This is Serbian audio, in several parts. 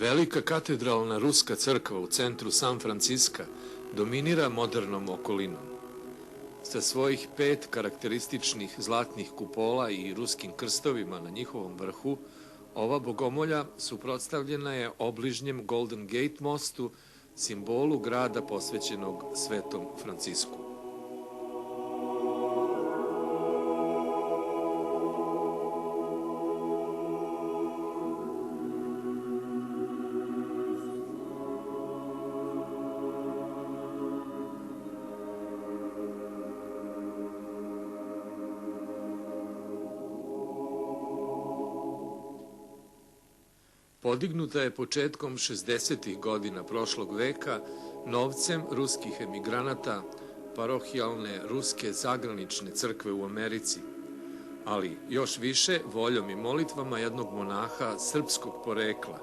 Velika katedralna ruska crkva u centru San Franciska dominira modernom okolinom. Sa svojih 5 karakterističnih zlatnih kupola i ruskim krstovima na njihovom vrhu, ova bogomolja suprotstavljena je obližnjem Golden Gate mostu, simbolu grada posvećenog Svetom Francisku. Podignuta je početkom 60. godina prošlog veka novcem ruskih emigranata parohijalne ruske zagranične crkve u Americi, ali još više voljom i molitvama jednog monaha srpskog porekla,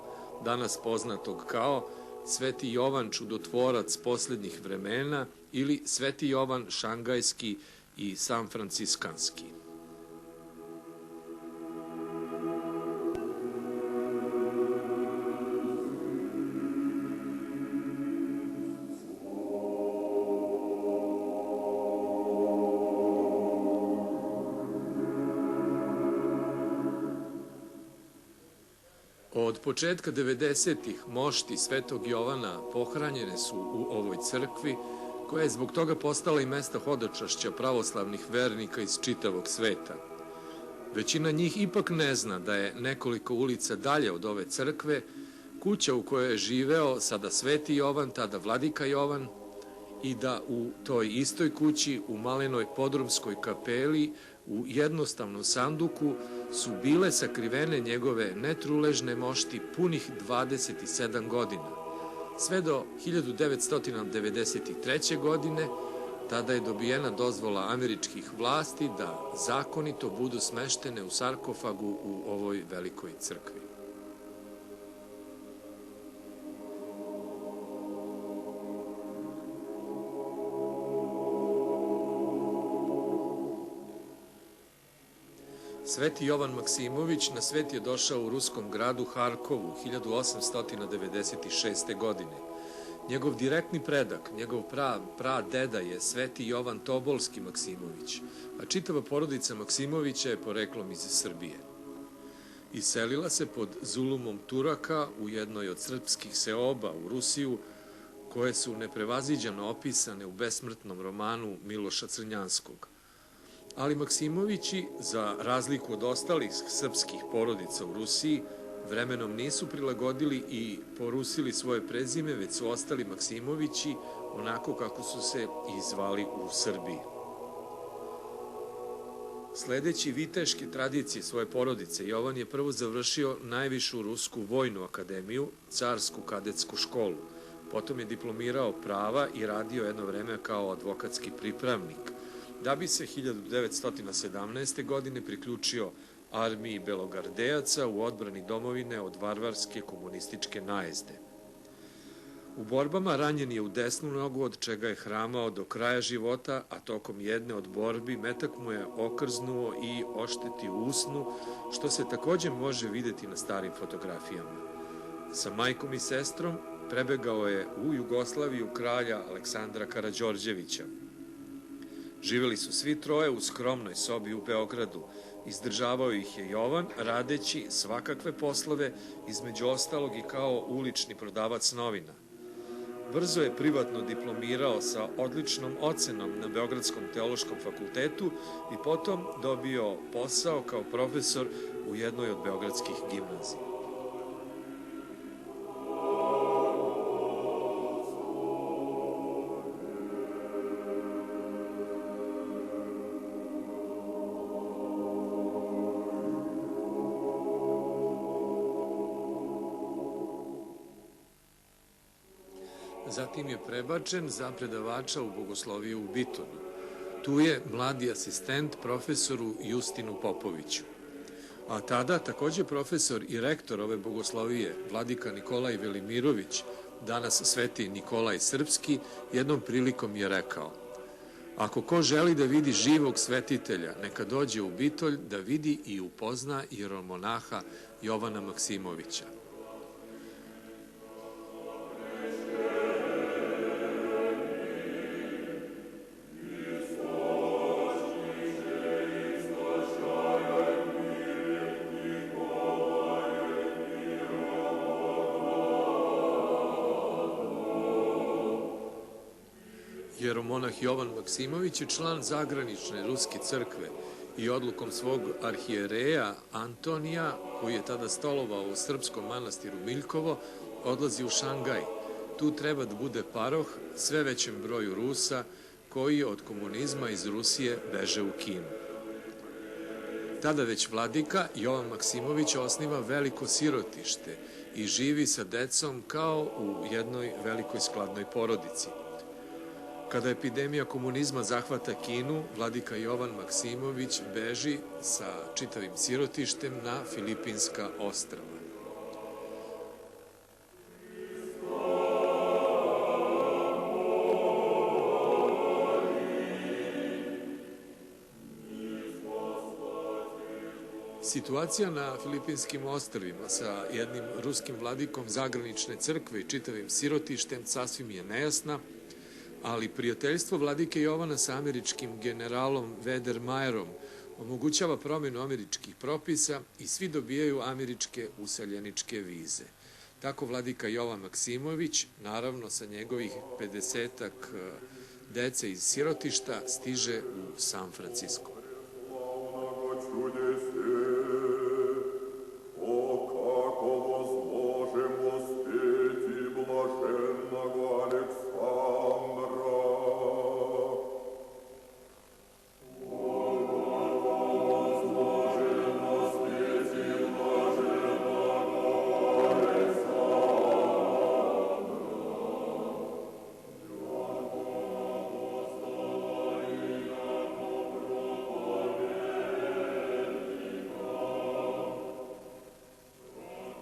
danas poznatog kao Sveti Jovan Čudotvorac posljednjih vremena ili Sveti Jovan Šangajski i San Franciskanski. Od početka 90-ih mošti Svetog Jovana pohranjene su u ovoj crkvi, koja je zbog toga postala i mesta hodočašća pravoslavnih vernika iz čitavog sveta. Većina njih ipak ne zna da je nekoliko ulica dalje od ove crkve kuća u kojoj je živeo sada Sveti Jovan, tada Vladika Jovan, i da u toj istoj kući, u malenoj podrumskoj kapeli, u jednostavnom sanduku su bile sakrivene njegove netruležne mošti punih 27 godina, sve do 1993. godine, tada je dobijena dozvola američkih vlasti da zakonito budu smeštene u sarkofagu u ovoj velikoj crkvi. Sveti Jovan Maksimović na svet je došao u ruskom gradu Harkovu 1896. godine. Njegov direktni predak, njegov pradeda je Sveti Jovan Tobolski Maksimović, a čitava porodica Maksimovića je poreklom iz Srbije. Iselila se pod zulumom Turaka u jednoj od srpskih seoba u Rusiju, koje su neprevaziđano opisane u besmrtnom romanu Miloša Crnjanskog. Ali Maksimovići, za razliku od ostalih srpskih porodica u Rusiji, vremenom nisu prilagodili i porusili svoje prezime, već su ostali Maksimovići onako kako su se i zvali u Srbiji. Sledeći viteške tradicije svoje porodice, Jovan je prvo završio najvišu rusku vojnu akademiju, carsku kadetsku školu. Potom je diplomirao prava i radio jedno vreme kao advokatski pripravnik, da bi se 1917. godine priključio armiji belogardejaca u odbrani domovine od varvarske komunističke najezde. U borbama ranjen je u desnu nogu, od čega je hramao do kraja života, a tokom jedne od borbi metak mu je okrznuo i oštetio usnu, što se takođe može videti na starim fotografijama. Sa majkom i sestrom prebegao je u Jugoslaviju kralja Aleksandra Karađorđevića. Živeli su svi troje u skromnoj sobi u Beogradu. Izdržavao ih je Jovan, radeći svakakve poslove, između ostalog i kao ulični prodavac novina. Brzo je privatno diplomirao sa odličnom ocenom na Beogradskom teološkom fakultetu i potom dobio posao kao profesor u jednoj od beogradskih gimnazija. Zatim je prebačen za predavača u bogosloviju u Bitonu. Tu je mladi asistent profesoru Justinu Popoviću. A tada takođe profesor i rektor ove bogoslovije, vladika Nikolaj Velimirović, danas Sveti Nikolaj Srpski, jednom prilikom je rekao: ako ko želi da vidi živog svetitelja, neka dođe u Bitolj da vidi i upozna jeromonaha Jovana Maksimovića. Hieromonah Jovan Maksimović je član zagranične ruske crkve i odlukom svog arhijereja Antonija, koji je tada stolovao u srpskom manastiru Miljkovo, odlazi u Šangaj. Tu treba da bude paroh sve većem broju Rusa koji od komunizma iz Rusije beže u Kinu. Tada već vladika Jovan Maksimović osniva veliko sirotište i živi sa decom kao u jednoj velikoj skladnoj porodici. Kada epidemija komunizma zahvata Kinu, vladika Jovan Maksimović beži sa čitavim sirotištem na Filipinska ostrva. Situacija na Filipinskim ostrvima sa jednim ruskim vladikom zagranične crkve i čitavim sirotištem sasvim je nejasna, ali prijateljstvo vladike Jovana sa američkim generalom Vedermajerom omogućava promjenu američkih propisa i svi dobijaju američke useljeničke vize. Tako vladika Jovan Maksimović, naravno sa njegovih 50-ak dece iz sirotišta, stiže u San Francisco.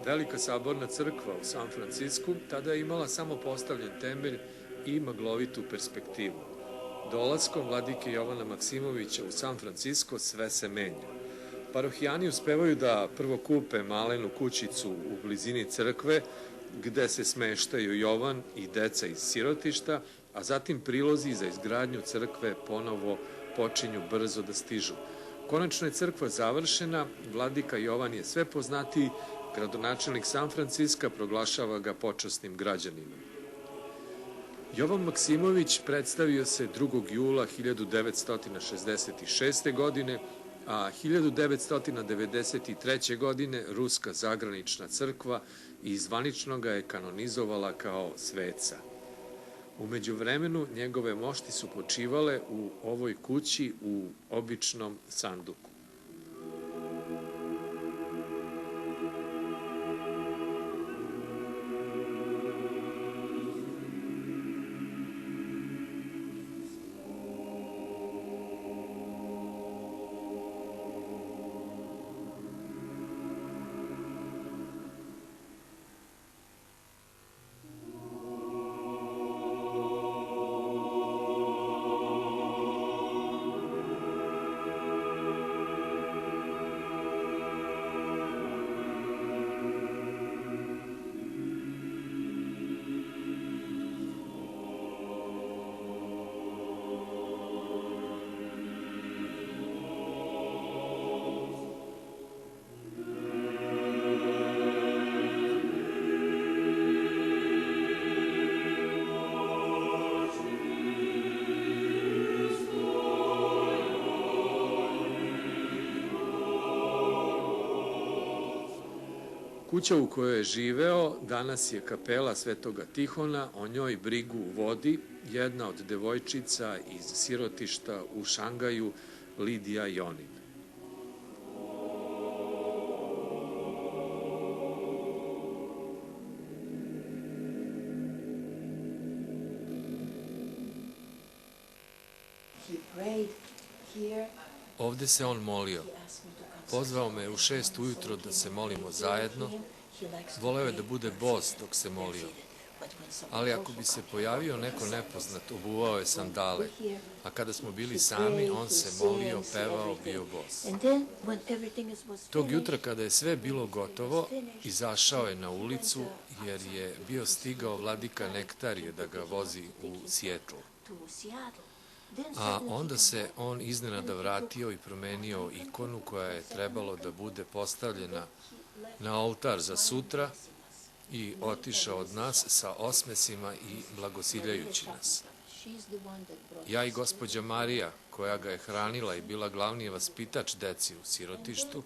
Velika saborna crkva u San Francisku tada je imala samo postavljen temelj i maglovitu perspektivu. Dolaskom vladike Jovana Maksimovića u San Francisco sve se menja. Parohijani uspevaju da prvo kupe malenu kućicu u blizini crkve, gde se smeštaju Jovan i deca iz sirotišta, a zatim prilozi za izgradnju crkve ponovo počinju brzo da stižu. Konačno je crkva završena, vladika Jovan je sve poznatiji, gradonačelnik San Franciska proglašava ga počasnim građaninom. Jovan Maksimović predstavio se 2. jula 1966. godine, a 1993. godine Ruska zagranična crkva i zvanično ga je kanonizovala kao sveca. U međuvremenu njegove mošti su počivale u ovoj kući u običnom sanduku. Kuća u kojoj je živeo danas je kapela Svetoga Tihona, o njoj brigu vodi jedna od devojčica iz sirotišta u Šangaju, Lidija Jonin. Ovde se on molio. Pozvao me u 6 ujutro da se molimo zajedno. Voleo je da bude bos dok se molio. Ali ako bi se pojavio neko nepoznat, obuvao je sandale. A kada smo bili sami, on se molio, pevao, bio bos. Tog jutra kada je sve bilo gotovo, izašao je na ulicu jer je bio stigao vladika Nektarije da ga vozi u Sijetl. A onda se on iznenada vratio i promenio ikonu koja je trebalo da bude postavljena na oltar za sutra i otišao od nas sa osmesima i blagosiljajući nas. Ja i gospođa Marija, koja ga je hranila i bila glavni vaspitač deci u sirotištu,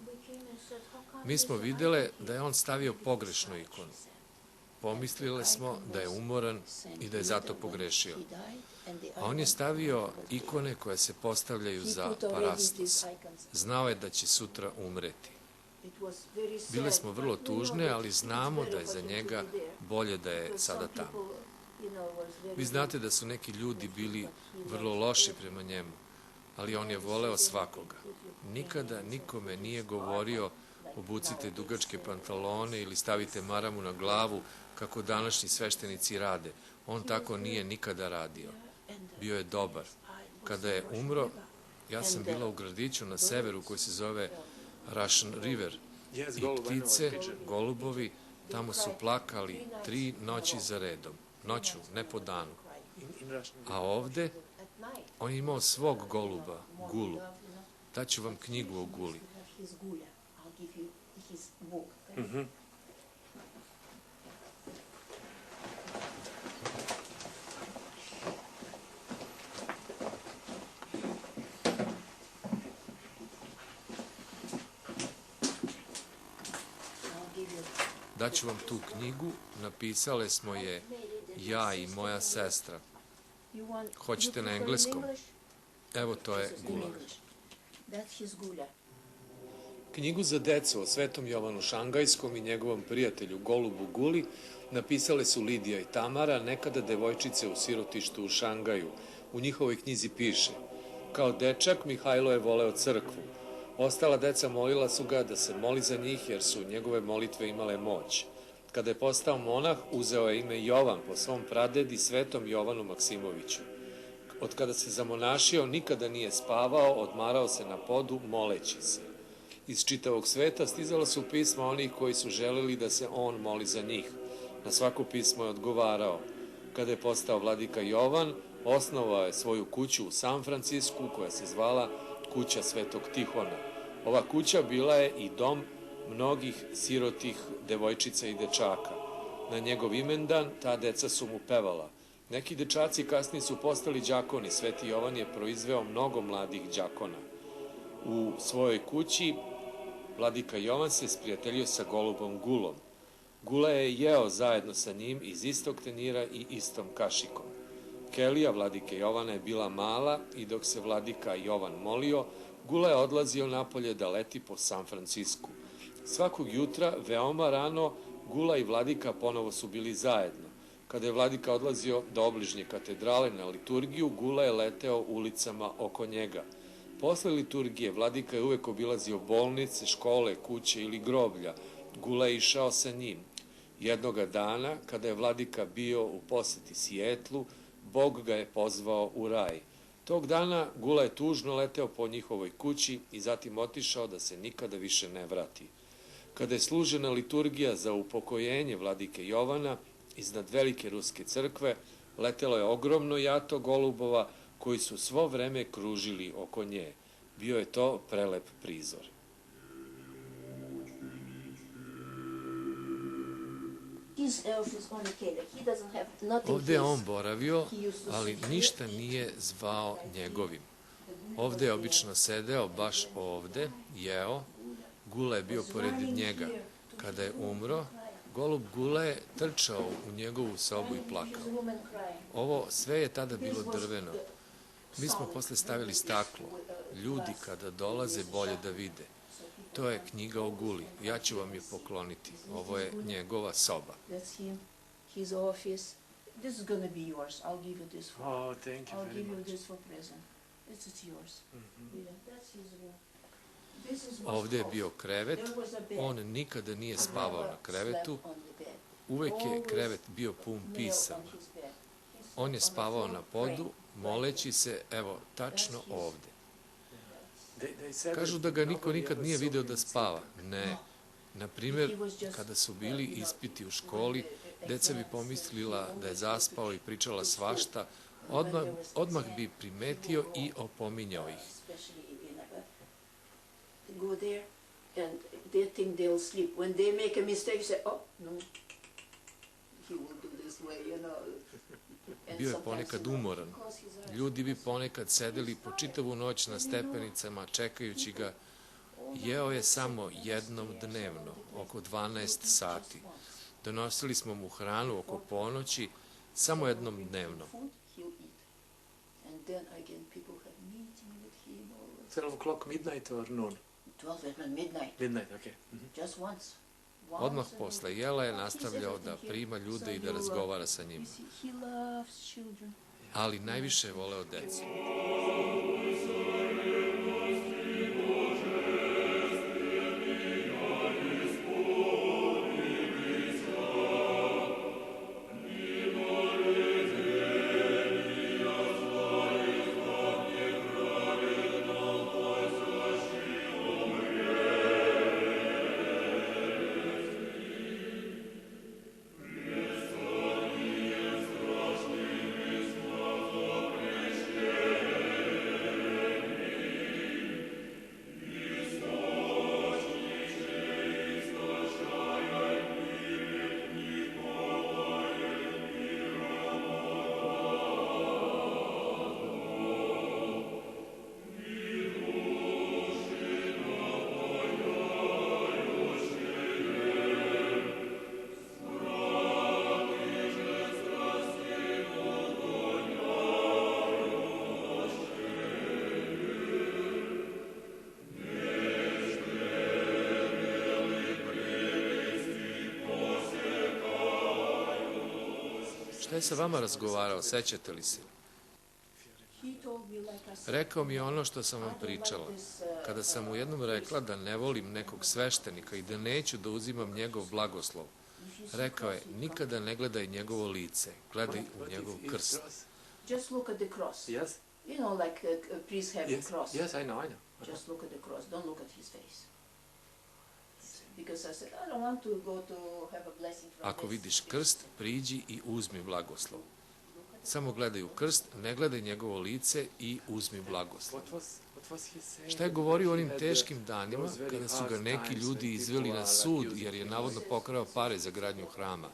mi smo videle da je on stavio pogrešnu ikonu. Pomislile smo da je umoran i da je zato pogrešio. A on je stavio ikone koje se postavljaju za parastos. Znao je da će sutra umreti. Bile smo vrlo tužne, ali znamo da je za njega bolje da je sada tamo. Vi znate da su neki ljudi bili vrlo loši prema njemu, ali on je voleo svakoga. Nikada nikome nije govorio obucite dugačke pantalone ili stavite maramu na glavu kako današnji sveštenici rade. On tako nije nikada radio. Bio je dobar. Kada je umro, ja sam bila u gradiću na severu koji se zove Russian River i ptice, golubovi, tamo su plakali 3 noći za redom. Noću, ne po danu. A ovde, on je imao svog goluba, Gulu. Daću vam knjigu o Guli. Daću vam tu knjigu, napisale smo je ja i moja sestra. Hoćete na engleskom? Evo, to je Gula. Knjigu za decu o Svetom Jovanu Šangajskom i njegovom prijatelju Golubu Guli napisale su Lidija i Tamara, nekada devojčice u sirotištu u Šangaju. U njihovoj knjizi piše: kao dečak Mihajlo je voleo crkvu. Ostala deca molila su ga da se moli za njih jer su njegove molitve imale moć. Kada je postao monah, uzeo je ime Jovan po svom pradedi Svetom Jovanu Maksimoviću. Od kada se zamonašio, nikada nije spavao, odmarao se na podu, moleći se. Iz čitavog sveta stizala su pisma onih koji su želeli da se on moli za njih. Na svako pismo je odgovarao. Kada je postao vladika Jovan, osnovao je svoju kuću u San Francisku koja se zvala Kuća Svetog Tihona. Ova kuća bila je i dom mnogih sirotih devojčica i dečaka. Na njegov imendan ta deca su mu pevala. Neki dečaci kasnije su postali đakoni. Sveti Jovan je proizveo mnogo mladih đakona. U svojoj kući vladika Jovan se sprijateljio sa golubom Gulom. Gula je jeo zajedno sa njim iz istog tenira i istom kašikom. Kelija vladike Jovana je bila mala i dok se vladika Jovan molio, Gula je odlazio napolje da leti po San Francisku. Svakog jutra, veoma rano, Gula i vladika ponovo su bili zajedno. Kada je vladika odlazio do obližnje katedrale na liturgiju, Gula je leteo ulicama oko njega. Posle liturgije, vladika je uvek obilazio bolnice, škole, kuće ili groblja. Gula je išao sa njim. Jednoga dana, kada je vladika bio u poseti Sijetlu, Bog ga je pozvao u raj. Tog dana Gula je tužno leteo po njihovoj kući i zatim otišao da se nikada više ne vrati. Kada je služena liturgija za upokojenje vladike Jovana, iznad velike ruske crkve letelo je ogromno jato golubova koji su svo vreme kružili oko nje. Bio je to prelep prizor. Ovde je on boravio, ali ništa nije zvao njegovim. Ovde je obično sedeo, baš ovde, jeo. Gula je bio pored njega. Kada je umro, golub Gula je trčao u njegovu sobu i plakao. Ovo sve je tada bilo drveno. Mi smo posle stavili staklo. Ljudi kada dolaze bolje da vide. To je knjiga o Guli. Ja ću vam je pokloniti. Ovo je njegova soba. Ovde je bio krevet. On nikada nije spavao na krevetu. Uvek je krevet bio pun pisama. On je spavao na podu, moleći se, evo, tačno ovde. Kažu da ga niko nikad nije video da spava. Ne. Naprimjer, kada su bili ispiti u školi, deca bi pomislila da je zaspao i pričala svašta, odmah bi primetio i opominjao ih. Go there and they think they'll sleep. When they make a mistake, you say, oh, no, he will do this way, And Bio je sometimes, ponekad umoran. because his eyes Ljudi bi were ponekad sedeli po čitavu noć na stepenicama čekajući ga. Jeo je samo jednom dnevno, oko 12 sati. Donosili smo mu hranu oko ponoći, samo jednom dnevno. food, he'll eat. And then again, people had meeting with him. 12 o'clock, midnight or noon? 12 at midnight, Midnight, okay. just once. Odmah posle jela je nastavljao da prima ljude i da razgovara sa njima. He loves children. Ali najviše je voleo decu. Šta je sa vama razgovarao, sećate li se? Rekao mi je ono što sam vam pričala. Kada sam mu jednom rekla da ne volim nekog sveštenika i da neću da uzimam njegov blagoslov, rekao je, nikada ne gledaj njegovo lice, gledaj u njegov krst. Just look at the cross. Yes? You know, like priests have a cross. Yes, I know. Just look at the cross. Don't look at his face. Because I said, I don't want to go to have a blessing from Ako this. vidiš krst, priđi i uzmi blagoslov. Samo gledaj u krst, ne gledaj njegovo lice i uzmi blagoslov. What was he saying? Šta je govorio u onim teškim danima kada su ga neki ljudi izveli na sud jer je navodno pokrao pare za gradnju hrama?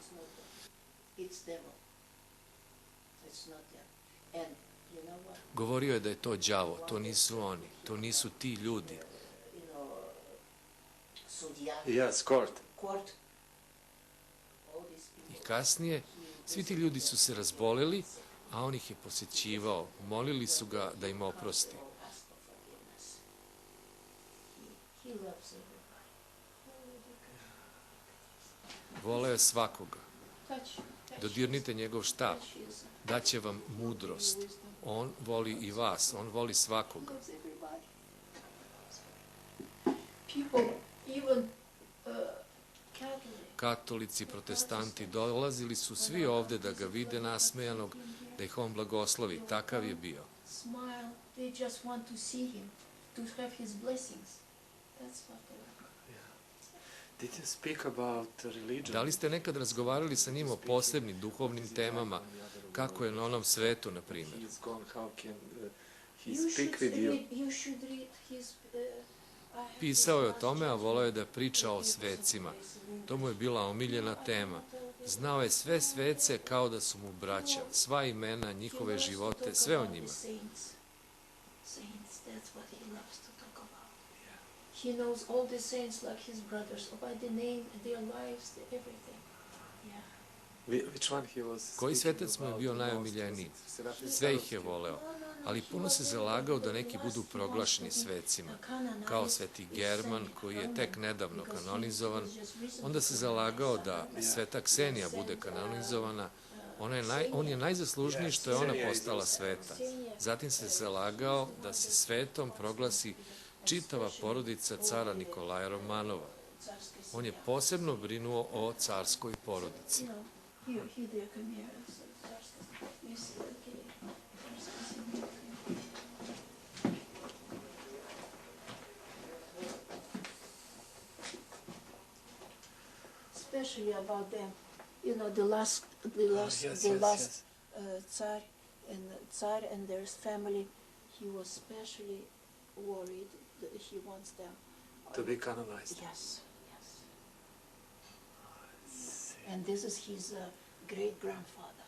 It's devil. It's not them. And you know what? Govorio je da je to đavo, to nisu oni, to nisu ti ljudi. You know, sudija, Yes, court. court, all these people. I kasnije, svi ti ljudi su se razboleli, a on ih je posjećivao, molili su ga da im oprosti. Ask for forgiveness. He loves everybody. Voleo je svakoga. Touch. Dodirnite njegov štap, daće vam mudrost. On voli i vas, on voli svakoga. Loves everybody. People, even Catholic, Katolici, protestanti dolazili su svi ovde da ga vide nasmejanog, da ih on blagoslovi. Takav je bio. smile. They just want to see him, to have his blessings. That's what they want. Did you speak about religion? Da li ste nekad razgovarali sa njim o posebnim duhovnim temama, kako je na onom svetu, na primjer? He's gone. How can he You speak should with you? read. You should read his. I have Pisao je o tome, a voleo je da priča o svecima. To mu je bila omiljena tema. Znao je sve svece kao da su mu braća, sva imena, njihove živote, sve o njima. Saints, that's what he loves to talk about. He knows all the saints like his brothers, by the name, their lives, everything. Yeah. Which one he was? Koji speaking svetac mu je about bio the most? najomiljeniji? Serafim Sve ih je Sarovski. voleo, ali puno se zalagao da neki budu proglašeni svecima, kao sveti German, koji je tek nedavno kanonizovan. Onda se zalagao da sveta Ksenija bude kanonizovana. On je najzaslužniji što je ona postala sveta. Zatim se zalagao da se svetom proglasi čitava porodica cara Nikolaja Romanova. On je posebno brinuo o carskoj porodici. You know, here there come here. You see, okay. Especially about them, you know, the last Tsar and their family. He was especially worried that he wants them To be canonized. Yes, yes. And this is his great grandfather.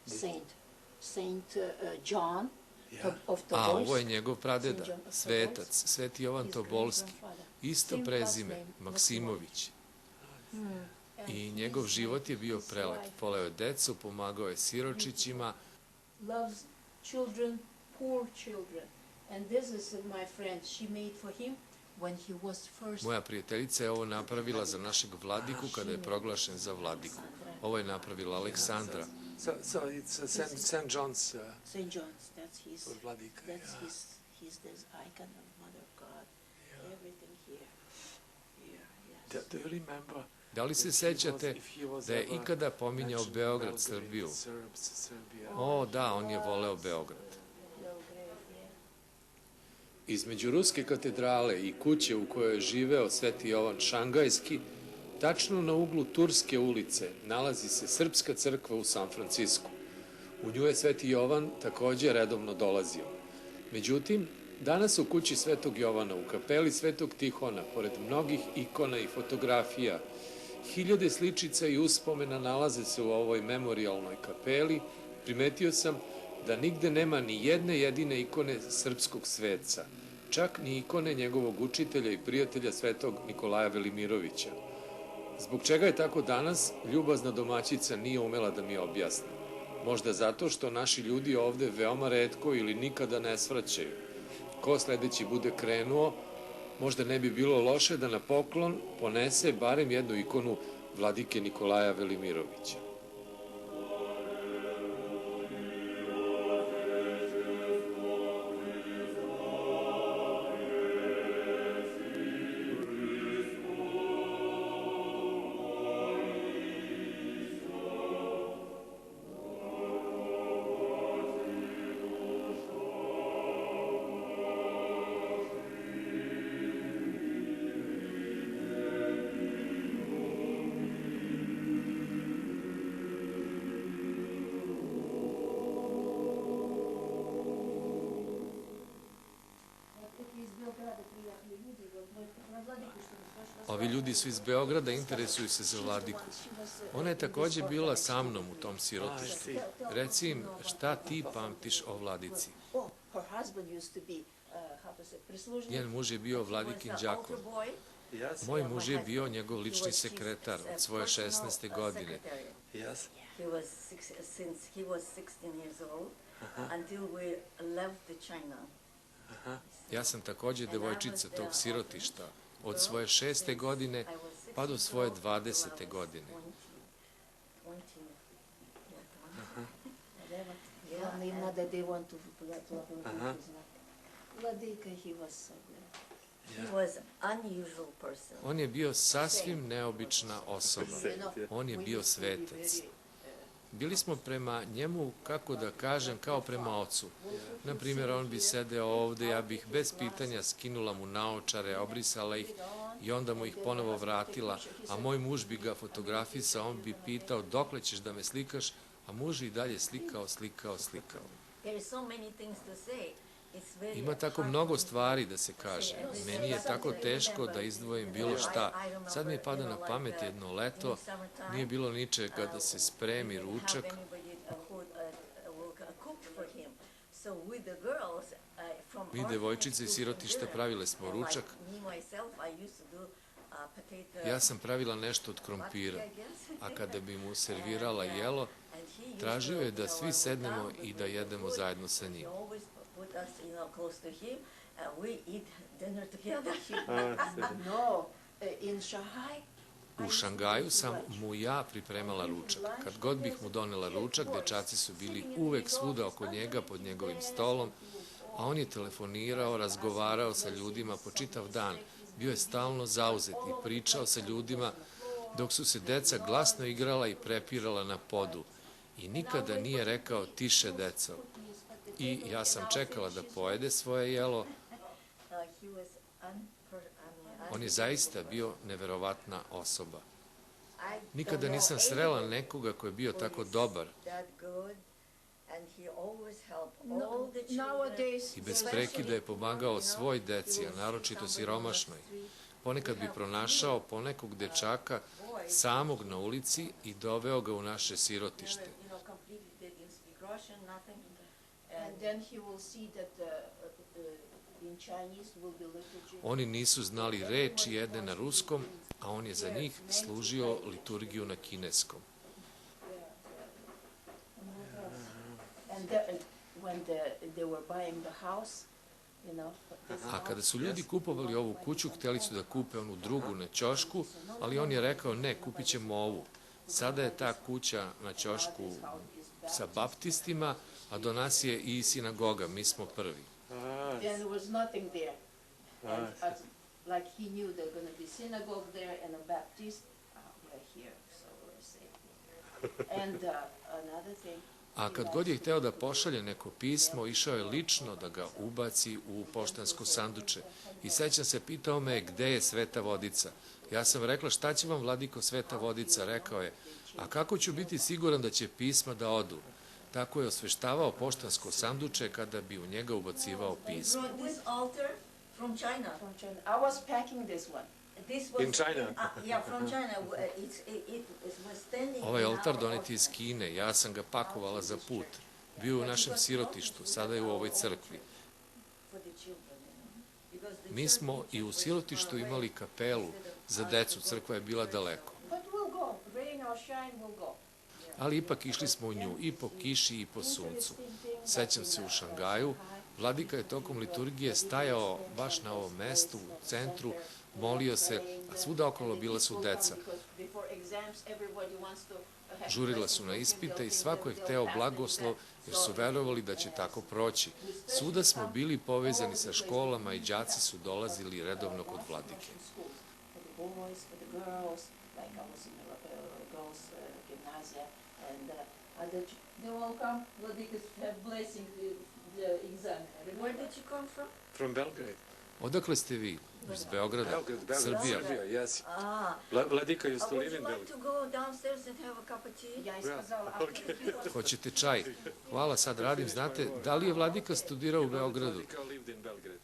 Saint John Yeah. of A, Tobolsk. ovo je njegov pradeda, Saint John of svetac, Tobolsk. Sveti Jovan His Tobolski. great-grandfather. Isto Same prezime, last name, Maksimović. And I his- njegov život je bio his prelep. life Voleo je decu, pomagao je siročićima. loves children, poor children. And this is my friend. She made for him when he was first. Moja prijateljica je ovo napravila za našeg vladiku kada je proglašen za vladiku. Ovo je napravila Aleksandra. So it's Saint John's Saint John's. That's his. for Vladika. That's Yeah. his this icon of Mother God. Everything here. Here, yes. Do you remember Da li se if he sećate if he was da je ever ikada pominjao mentioned Beograd, Belgrade, Srbiju? Serbia? O, da, on je voleo Beograd. Belgrade, yeah. Između Ruske katedrale i kuće u kojoj je živeo Sveti Jovan Šangajski, tačno na uglu Turske ulice nalazi se Srpska crkva u San Francisku. U nju je Sveti Jovan takođe redovno dolazio. Međutim, danas u kući Svetog Jovana, u kapeli Svetog Tihona, pored mnogih ikona i fotografija, hiljade sličica i uspomena nalaze se u ovoj memorijalnoj kapeli, primetio sam da nigde nema ni jedne jedine ikone srpskog sveca, čak ni ikone njegovog učitelja i prijatelja Svetog Nikolaja Velimirovića. Zbog čega je tako danas, ljubazna domaćica nije umela da mi objasni. Možda zato što naši ljudi ovde veoma retko ili nikada ne svraćaju. Ko sledeći bude krenuo, možda ne bi bilo loše da na poklon ponese barem jednu ikonu vladike Nikolaja Velimirovića. Ovi ljudi su iz Beograda, interesuju se za vladiku. Ona je takođe bila sa mnom u tom sirotištu. Reci im, šta ti pamtiš o vladici? Oh, her husband used to be, how to say, prislužnik. Njen muž je bio vladikin đakon. Yes. Moj muž je bio njegov lični sekretar od svoje 16. godine. Yes. He was since he was 16 years old until we left China. Ja sam takođe devojčica tog sirotišta od svoje 6. godine pa do svoje 20. godine. Главное, им надо, they want to Vladika, he was so good. He was unusual person. On je bio sasvim neobična osoba. On je bio svetac. Bili smo prema njemu, kako da kažem, kao prema ocu. Naprimjer, on bi sedeo ovde, ja bih bez pitanja skinula mu naočare, obrisala ih i onda mu ih ponovo vratila, a moj muž bi ga fotografisao, on bi pitao dokle ćeš da me slikaš, a muž i dalje slikao. There is so many things to say. It's very Ima tako hard mnogo for me. stvari da se kaže. Meni je tako teško da izdvojim bilo šta. Sad mi pada na pamet jedno leto, nije bilo ničega da se spremi ručak. Mi devojčice iz sirotišta pravile smo ručak. Ja sam pravila nešto od krompira, a kada bi mu servirala jelo, tražio je da svi sednemo i da jedemo zajedno sa njim. No, in Shanghai, U Šangaju sam mu ja pripremala ručak. Kad god bih mu donela ručak, dečaci su bili uvek svuda oko njega pod njegovim stolom, a on je telefonirao, razgovarao sa ljudima po čitav dan. Bio je stalno zauzet i pričao sa ljudima dok su se deca glasno igrala i prepirala na podu. I nikada nije rekao tiše deco. I ja sam čekala da pojede svoje jelo. On je zaista bio neverovatna osoba. Nikada nisam srela nekoga ko je bio tako dobar nowadays, i bez prekida je pomagao svoj deci, a naročito siromašnoj. Ponekad bi pronašao ponekog dečaka samog na ulici i doveo ga u naše sirotište. Russian, nothing. And then he will see that in Chinese will be liturgy. Oni nisu znali reči jedne na ruskom, a on je za njih služio liturgiju na kineskom. And when they were buying the house, you know. A kada su ljudi kupovali ovu kuću, htjeli su da kupe onu drugu na ćošku, ali on je rekao ne, kupit ćemo ovu. Sada je ta kuća na ćošku sa baptistima, a do nas je i sinagoga, mi smo prvi. And there was nothing there. And like he knew there's going to be synagogue there and a Baptist. We're here, so we're safe. And another thing. A kad god je hteo da pošalje neko pismo, išao je lično da ga ubaci u poštansko sanduče. I sećam se, pitao me gde je Sveta Vodica. Ja sam rekla, šta će vam, vladiko, Sveta Vodica? Rekao je, a kako ću biti siguran da će pisma da odu? Tako je osveštavao poštansko sanduče kada bi u njega ubacivao pismo. This altar from China. From China. I was packing this one. This was In China? Yeah, from China. It was standing. Ovaj oltar donet je iz Kine, ja sam ga pakovala za put. Bio je u našem sirotištu, sada je u ovoj crkvi. Mi smo i u sirotištu imali kapelu za decu, crkva je bila daleko. But we'll go. Rain or shine, we'll go. Ali ipak išli smo u nju i po kiši i po suncu. Sećam se u Šangaju, vladika je tokom liturgije stajao baš na ovom mestu, u centru, molio se, a svuda okolo bila su deca. Žurila su na ispite i svako je hteo blagoslov, jer su verovali da će tako proći. Svuda smo bili povezani sa školama i đaci su dolazili redovno kod vladike. They all come, Vladikas have blessing the exam. Where did you come from? From Belgrade. Odakle ste vi? Iz Beograda? Belgrade, Srbija. yes. Ah. Vladika used to Would live you in like Belgrade. to go downstairs and have a cup of tea? Ja iskazala after. Hoćete čaj? Hvala, sad radim. Znate, da li je vladika studirao u Beogradu? Vladika lived in Belgrade.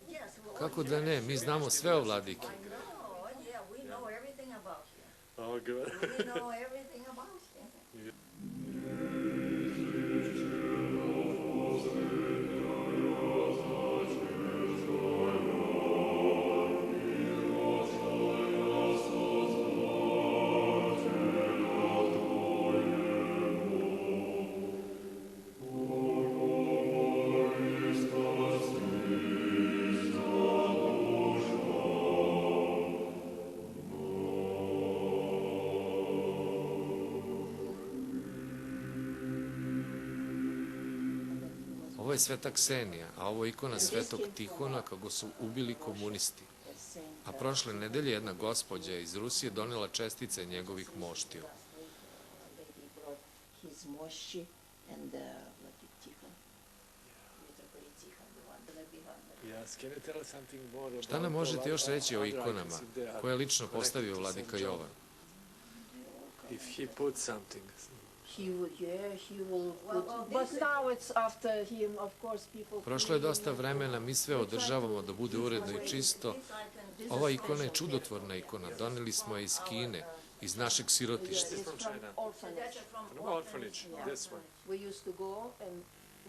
Yes. Kako da ne? Mi znamo sve o vladiki. Oh, yeah, we know everything about you. Oh, good. We know everything about you. Ovo je Sveta Ksenija, a ovo je ikona Svetog Tihona kako su ubili komunisti. A prošle nedelje jedna gospođa iz Rusije donela čestice njegovih moštiju. His moshi and Vladik Tihon. Mitropolit Tihon, the one that behind. Yes, can you tell us something more about Šta nam možete još reći o other ikonama icons if they are koje je lično connected postavio to vladika St. John? Jovan? If he put something. He would, yeah, he will put, but now it's after him, of course, people... Prošlo je dosta vremena, mi sve održavamo da bude uredno i čisto. Ova ikona je čudotvorna ikona, doneli smo je iz Kine, iz našeg sirotišta. It's from orphanage. From orphanage, this one. We used to go and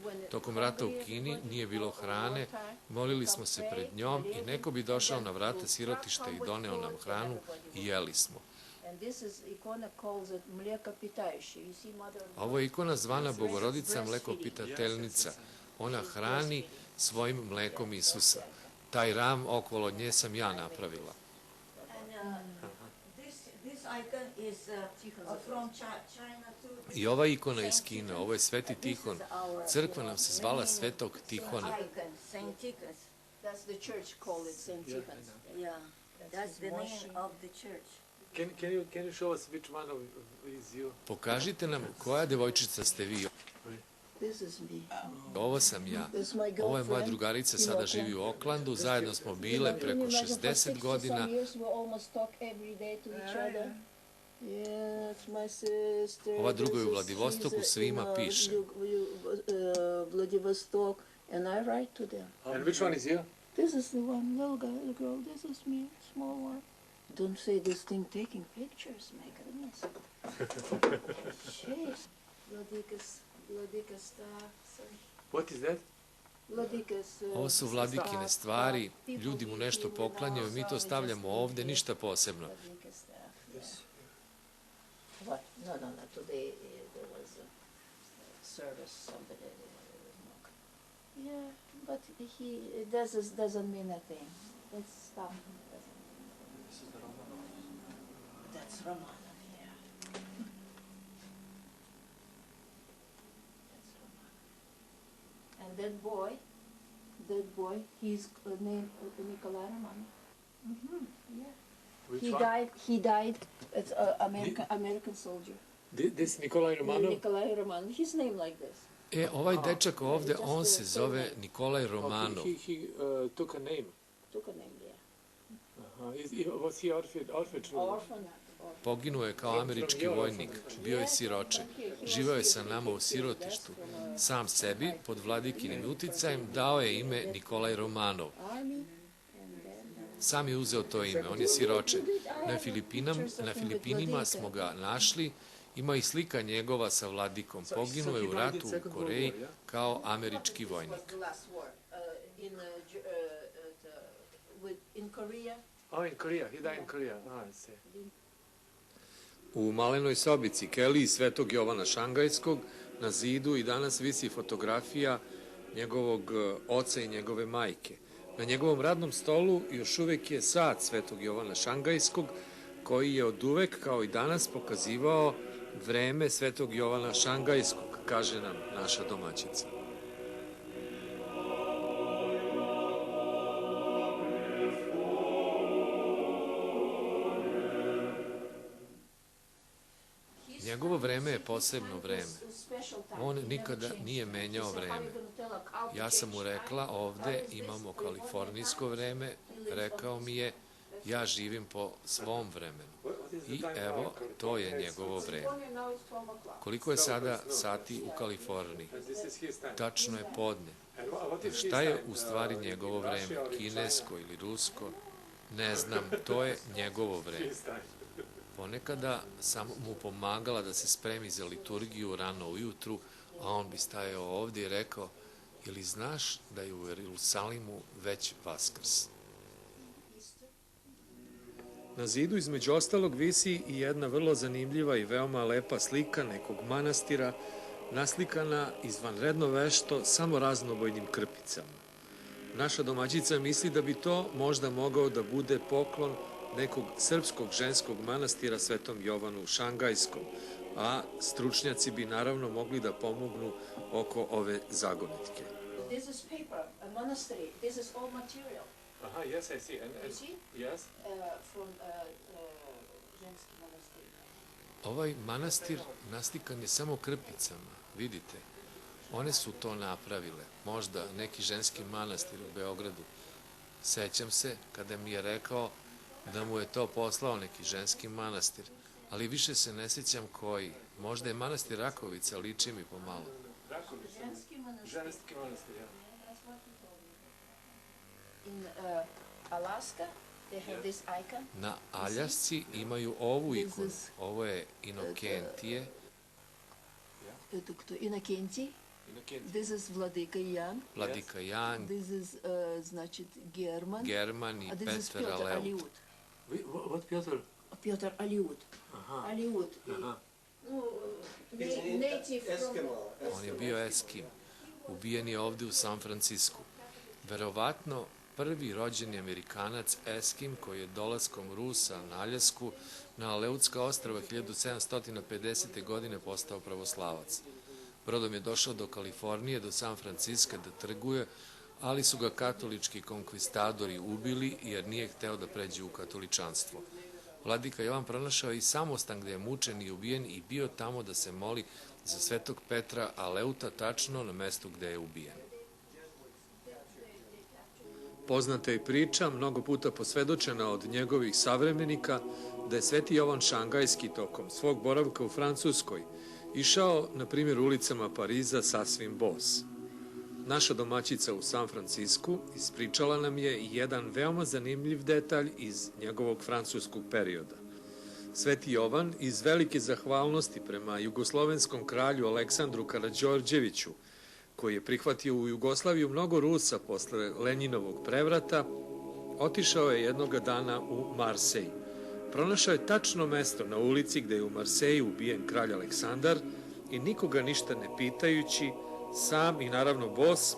when... Tokom rata u Kini nije bilo hrane, molili smo se pred njom i neko bi došao na vrata sirotišta i doneo nam hranu i jeli smo. And this is icona calls it mlijekopitajući. You see mother... Ovo je ikona zvana Bogorodica mlekopitateljnica. Ona hrani svojim mlekom Isusa. Taj ram okolo nje sam ja napravila. This icon is from China too. I ova ikona iz Kine, ovo je Sveti Tihon. Crkva nam se zvala Svetog Tihona. Icon, Saint Tikhon. That's the church called it Saint Tikhon. Yeah, that's the name of the church. Can you show us which one is you? Pokažite nam koja devojčica ste vi. This is me. Ovo sam ja. This is my Ovo je moja girlfriend. drugarica, sada živi u Oklandu. Zajedno smo bile preko 60 godina. Ova druga je u Vladivostoku, svima piše. Vladivostok, and I write to them. And which one is you? This is the one, little guy, the girl. This is me, small one. Don't say this thing taking pictures, my goodness. Jeez. Vladikas What is that? Ovo su vladikine stvari, ljudi mu nešto poklanjaju, mi to stavljamo ovde, ništa posebno. What? No, today there was a service, somebody, yeah, but it doesn't mean a thing. It's stuff. This is the Romanov. That's Romanov, yeah. That's Romanov. And that boy, he's named Nikolai Romanov. Yeah. Which He one? died. It's American soldier. This Nikolai Romanov? Nikolai Romanov. His name like this. Ovaj dečak ovde, on se zove Nikolaj Romanov. Okay, he took a name. Took a name, yeah. Was he orphan? Orphan. Poginuo je kao američki vojnik, bio je siroče. Živeo je sa nama u sirotištu. Sam sebi, pod vladikinim uticajem, dao je ime Nikolaj Romanov. Army. Sam je uzeo to ime, on je siroče. Na Filipinima smo ga našli, ima i slika njegova sa vladikom. Poginuo je u ratu u Koreji kao američki vojnik. In Korea. Oh, in Korea. He died in Korea. I see. U malenoj sobici Keliji Svetog Jovana Šangajskog na zidu i danas visi fotografija njegovog oca i njegove majke. Na njegovom radnom stolu još uvek je sat Svetog Jovana Šangajskog, koji je oduvek, kao i danas, pokazivao vreme Svetog Jovana Šangajskog, kaže nam naša domaćica. Njegovo vreme je posebno vreme. On nikada nije menjao vreme. Ja sam mu rekla, ovde imamo kalifornijsko vreme, rekao mi je, ja živim po svom vremenu. I evo, to je njegovo vreme. Koliko je sada sati u Kaliforniji? Tačno je podne. Šta je u stvari njegovo vreme? Kinesko ili rusko? Ne znam, to je njegovo vreme. Ponekada sam mu pomagala da se spremi za liturgiju rano ujutru, a on bi stajao ovdje i rekao, ili znaš da je u Jerusalimu već Vaskrs? Na zidu između ostalog visi i jedna vrlo zanimljiva i veoma lepa slika nekog manastira, naslikana izvanredno vešto samo raznobojnim krpicama. Naša domaćica misli da bi to možda mogao da bude poklon nekog srpskog ženskog manastira Svetom Jovanu Šangajskom, a stručnjaci bi naravno mogli da pomognu oko ove zagonetke. This is paper, a monastery. This is all material. Aha, yes, I see. You see? Yes. From ženski manastir. Ovaj manastir naslikan je samo krpicama, vidite. One su to napravile, možda neki ženski manastir u Beogradu. Sećam se kada mi je rekao da mu je to poslao neki ženski manastir, ali više se ne sjećam koji. Možda je manastir Rakovica, liči mi pomalo. Rakovica. Ženski manastir. Ženski manastir, ja. That's what he told me. In Alaska, they have this icon. Na Aljasci imaju ovu ikonu. Ovo je Inokentije. Это кто? Иннокентий. Inokentij. This is Vladika Jan. Vladika Jan, This is, значит, German. German i A this is Petar Piotr Aleut. Aliut. What, Piotr? Piotr Aliut. Aha. Aliut. Aha. No, native from... On je bio Eskim. Ubijen je ovde u San Francisku. Verovatno prvi rođeni Amerikanac Eskim koji je dolaskom Rusa na Aljasku na Aleutska ostrava 1750. godine postao pravoslavac. Brodom je došao do Kalifornije, do San Franciska da trguje, ali su ga katolički konkvistadori ubili jer nije hteo da pređe u katoličanstvo. Vladika Jovan pronašao i samostan gde je mučen i ubijen i bio tamo da se moli za Svetog Petra Aleuta tačno na mestu gde je ubijen. Poznata je priča, mnogo puta posvedočena od njegovih savremenika, da je Sveti Jovan Šangajski tokom svog boravka u Francuskoj išao, na primjer, ulicama Pariza sasvim bos. Naša domaćica u San Francisku ispričala nam je jedan veoma zanimljiv detalj iz njegovog francuskog perioda. Sveti Jovan iz velike zahvalnosti prema jugoslovenskom kralju Aleksandru Karađorđeviću, koji je prihvatio u Jugoslaviju mnogo Rusa posle Lenjinovog prevrata, otišao je jednoga dana u Marsej. Pronašao je tačno mesto na ulici gde je u Marseju ubijen kralj Aleksandar i nikoga ništa ne pitajući, sam i naravno bos,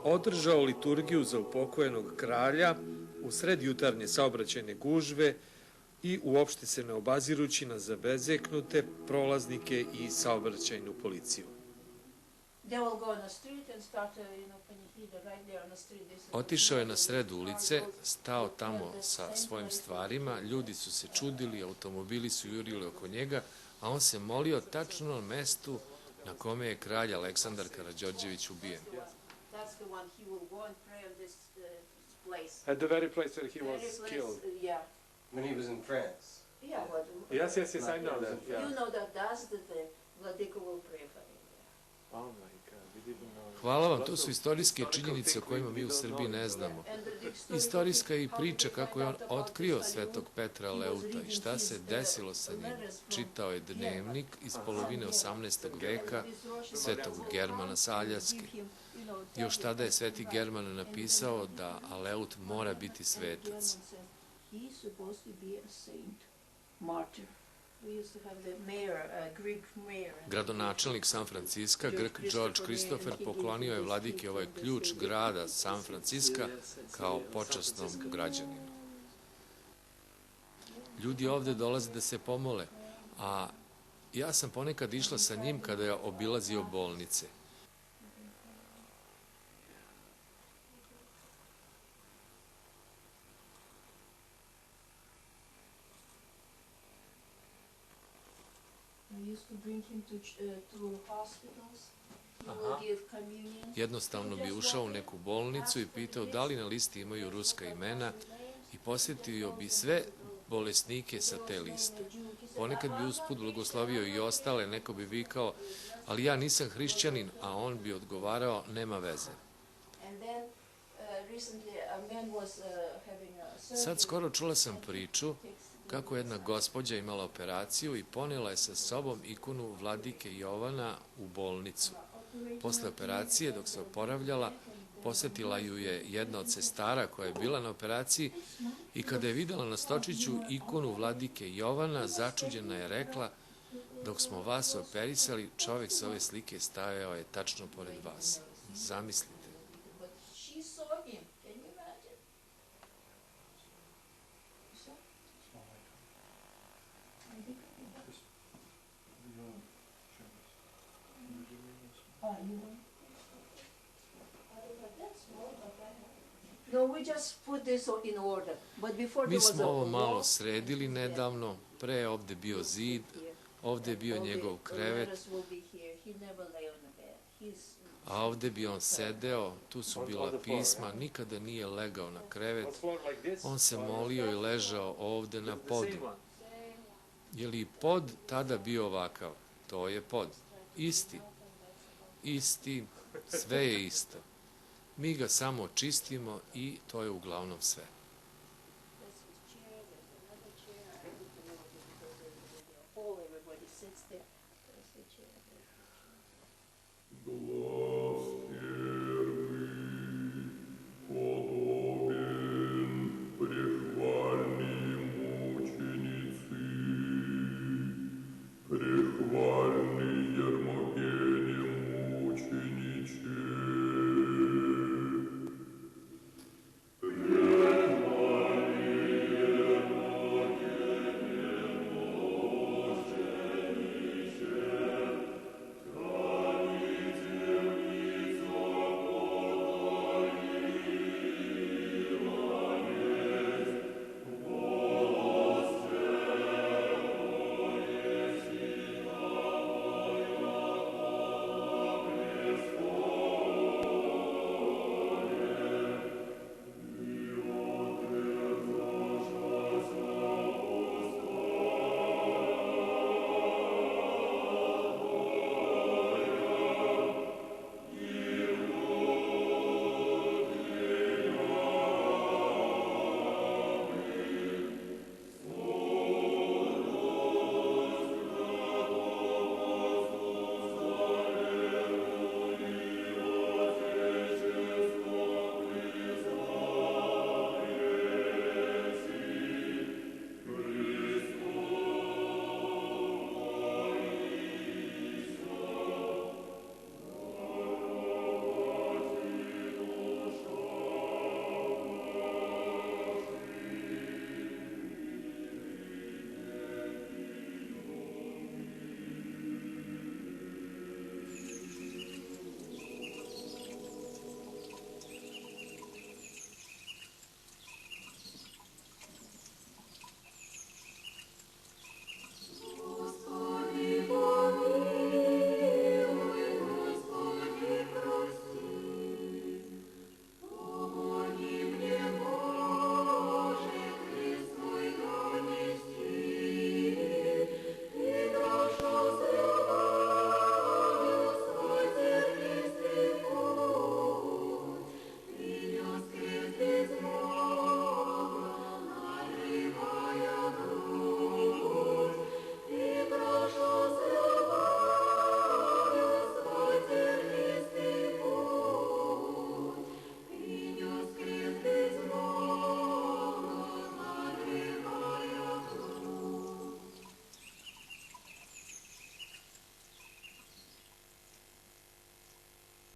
održao liturgiju za upokojenog kralja u sred jutarnje saobraćajne gužve i uopšte se ne obazirući na zabezeknute prolaznike i saobraćajnu policiju. Otišao je na sred ulice, stao tamo sa svojim stvarima, ljudi su se čudili, automobili su jurili oko njega, a on se molio tačno na mestu na kome je kralj Aleksandar Karađorđević ubijen. At the very place where he was killed. When he was in France. Yes, I know that. Yeah. You know that that's the thing. Vladika will pray for him. Oh my God, we didn't know. Hvala vam, to su istorijske činjenice o kojima mi u Srbiji ne znamo. Istorijska je i priča kako je on otkrio svetog Petra Leuta i šta se desilo sa njim. Čitao je dnevnik iz polovine 18. veka svetog Germana sa Aljaske. Još tada je sveti German napisao da Aleut mora biti svetac. Gradonačelnik San Franciska, Grk George Christopher, poklonio je vladiki ovaj ključ grada San Franciska kao počasnom građaninu. Ljudi ovde dolaze da se pomole, a ja sam ponekad išla sa njim kada je obilazio bolnice. Jednostavno bi ušao u neku bolnicu i pitao da li na listi imaju ruska imena i posjetio bi sve bolesnike sa te liste. Ponekad bi usput blagoslovio i ostale, neko bi vikao, ali ja nisam hrišćanin, a on bi odgovarao, nema veze. Sad skoro čula sam priču kako jedna gospođa imala operaciju i ponela je sa sobom ikonu vladike Jovana u bolnicu. Posle operacije, dok se oporavljala, posetila ju je jedna od sestara koja je bila na operaciji i kada je videla na stočiću ikonu vladike Jovana, začuđena je rekla, dok smo vas operisali, čovek sa ove slike stajao je tačno pored vas. Zamislite. Mi smo ovo malo sredili nedavno, pre je ovde bio zid, ovde je bio njegov krevet, a ovde bi on sedeo, tu su bila pisma, nikada nije legao na krevet, on se molio i ležao ovde na podu. Je li pod tada bio ovakav? To je pod. Isti, sve je isto. Mi ga samo čistimo i to je uglavnom sve.